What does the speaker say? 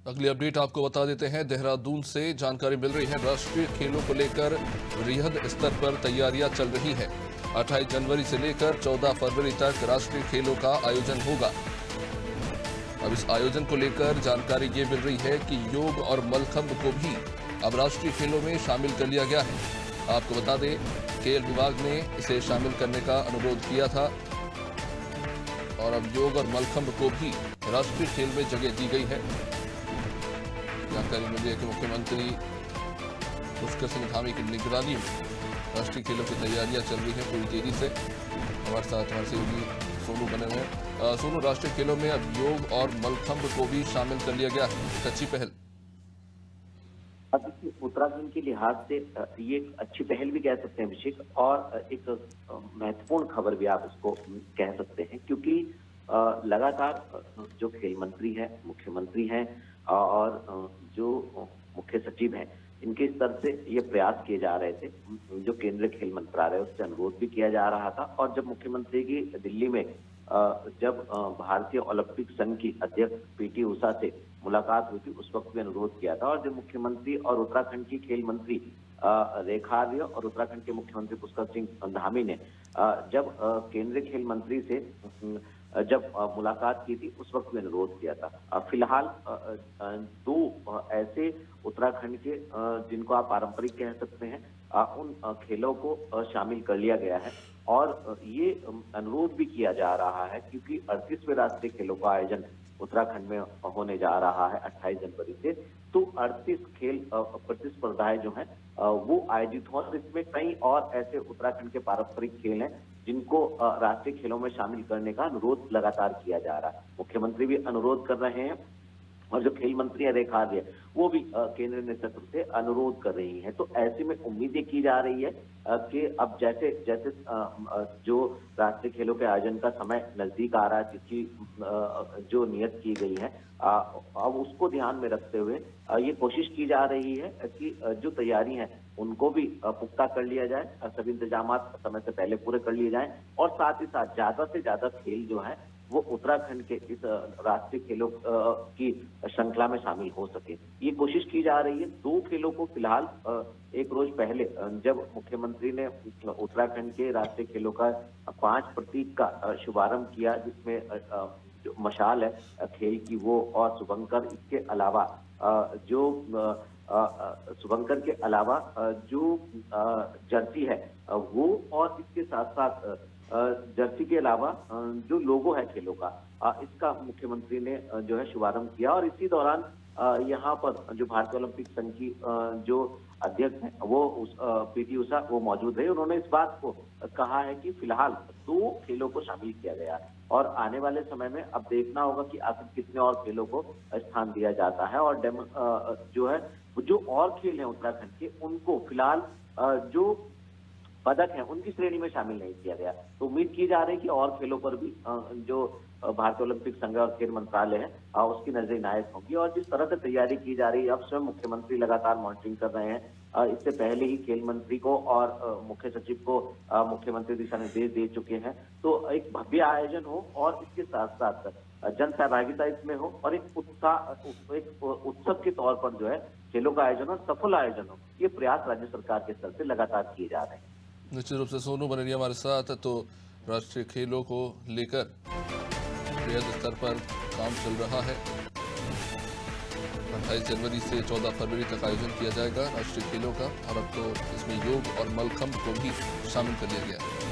अगली अपडेट आपको बता देते हैं। देहरादून से जानकारी मिल रही है, राष्ट्रीय खेलों को लेकर वृहद स्तर पर तैयारियां चल रही हैं। 28 जनवरी से लेकर 14 फरवरी तक राष्ट्रीय खेलों का आयोजन होगा। अब इस आयोजन को लेकर जानकारी ये मिल रही है कि योग और मलखंब को भी अब राष्ट्रीय खेलों में शामिल कर लिया गया है। आपको बता दें, खेल विभाग ने इसे शामिल करने का अनुरोध किया था और अब योग और मलखंब को भी राष्ट्रीय खेल में जगह दी गई है। जानकारी मिली है कि मुख्यमंत्री पुष्कर सिंह धामी की निगरानी में राष्ट्रीय खेलों की तैयारियां चल रही हैं पूरी तेजी से। हमारे साथ हमारे सहयोगी सोनू बने हुए हैं। सोनू, राष्ट्रीय खेलों में अब योग और मलखंब को भी शामिल कर लिया गया है, अच्छी पहल। अब उत्तराखंड के लिहाज से ये एक अच्छी पहल भी कह सकते हैं अभिषेक, और एक महत्वपूर्ण खबर भी आप इसको कह सकते हैं, क्योंकि लगातार जो खेल मंत्री है, मुख्यमंत्री हैं और जो मुख्य सचिव हैं, इनके स्तर से ये प्रयास किए जा रहे थे। जो केंद्रीय खेल मंत्रालय उससे अनुरोध भी किया जा रहा था, और जब मुख्यमंत्री की दिल्ली में जब भारतीय ओलंपिक संघ की अध्यक्ष पीटी उषा से मुलाकात हुई थी, उस वक्त भी अनुरोध किया था। और जब मुख्यमंत्री और उत्तराखंड की खेल मंत्री रेखा आर्य और उत्तराखंड के मुख्यमंत्री पुष्कर सिंह धामी ने जब केंद्रीय खेल मंत्री से जब मुलाकात की थी, उस वक्त भी अनुरोध किया था। फिलहाल दो ऐसे उत्तराखंड के जिनको आप पारंपरिक कह सकते हैं, उन खेलों को शामिल कर लिया गया है। और ये अनुरोध भी किया जा रहा है क्योंकि 38वें राष्ट्रीय खेलों का आयोजन उत्तराखंड में होने जा रहा है 28 जनवरी से। तो 38 खेल प्रतिस्पर्धाएं जो हैं वो आयोजित हो, और इसमें कई और ऐसे उत्तराखंड के पारंपरिक खेल हैं जिनको राष्ट्रीय खेलों में शामिल करने का अनुरोध लगातार किया जा रहा है। मुख्यमंत्री भी अनुरोध कर रहे हैं और जो खेल मंत्री है रेखा आर्य, वो भी केंद्रीय नेतृत्व से अनुरोध कर रही है। तो ऐसे में उम्मीदें की जा रही है कि अब जैसे जैसे जो राष्ट्रीय खेलों के आयोजन का समय नजदीक आ रहा है, जिसकी जो नियत की गई है, अब उसको ध्यान में रखते हुए ये कोशिश की जा रही है कि जो तैयारी है उनको भी पुख्ता कर लिया जाए, सभी इंतजाम समय से पहले पूरे कर लिए जाएं, और साथ ही साथ ज्यादा से ज्यादा खेल जो है वो उत्तराखंड के इस राष्ट्रीय खेलों की श्रृंखला में शामिल हो सके, ये कोशिश की जा रही है। दो खेलों को फिलहाल एक रोज पहले जब मुख्यमंत्री ने उत्तराखंड के राष्ट्रीय खेलों का 5 प्रतीक का शुभारंभ किया, जिसमें जो मशाल है खेल की वो और शुभंकर, इसके अलावा जो शुभंकर के अलावा जो जर्सी है वो, और इसके साथ साथ जर्सी के अलावा जो लोगो है खेलों का, इसका मुख्यमंत्री ने जो है शुभारंभ किया। और इसी दौरान यहाँ पर जो भारतीय ओलंपिक संघ की जो अध्यक्ष है वो पीटी उषा वो मौजूद रहे। उन्होंने इस बात को कहा है कि फिलहाल 2 खेलों को शामिल किया गया है, और आने वाले समय में अब देखना होगा कि आखिर कितने और खेलों को स्थान दिया जाता है। और जो है जो और खेल हैं उत्तराखंड के, उनको फिलहाल जो पदक है उनकी श्रेणी में शामिल नहीं किया गया। तो उम्मीद की जा रही है कि और खेलों पर भी जो भारतीय ओलंपिक संघ और खेल मंत्रालय है उसकी नजर इनायत होगी। और जिस तरह से तैयारी की जा रही है, अब स्वयं मुख्यमंत्री लगातार मॉनिटरिंग कर रहे हैं। इससे पहले ही खेल मंत्री को और मुख्य सचिव को मुख्यमंत्री दिशा निर्देश दे चुके हैं। तो एक भव्य आयोजन हो और इसके साथ साथ जन सहभागिता इसमें हो, और एक उत्सव के तौर पर जो है खेलों का आयोजन हो, सफल आयोजन हो, ये प्रयास राज्य सरकार के स्तर से लगातार किए जा रहे हैं। निश्चित रूप से सोनू बनरिया हमारे साथ। तो राष्ट्रीय खेलों को लेकर वृहद स्तर पर काम चल रहा है। 28 जनवरी से 14 फरवरी तक आयोजन किया जाएगा राष्ट्रीय खेलों का, और अब तो इसमें योग और मलखंब को भी शामिल कर लिया गया है।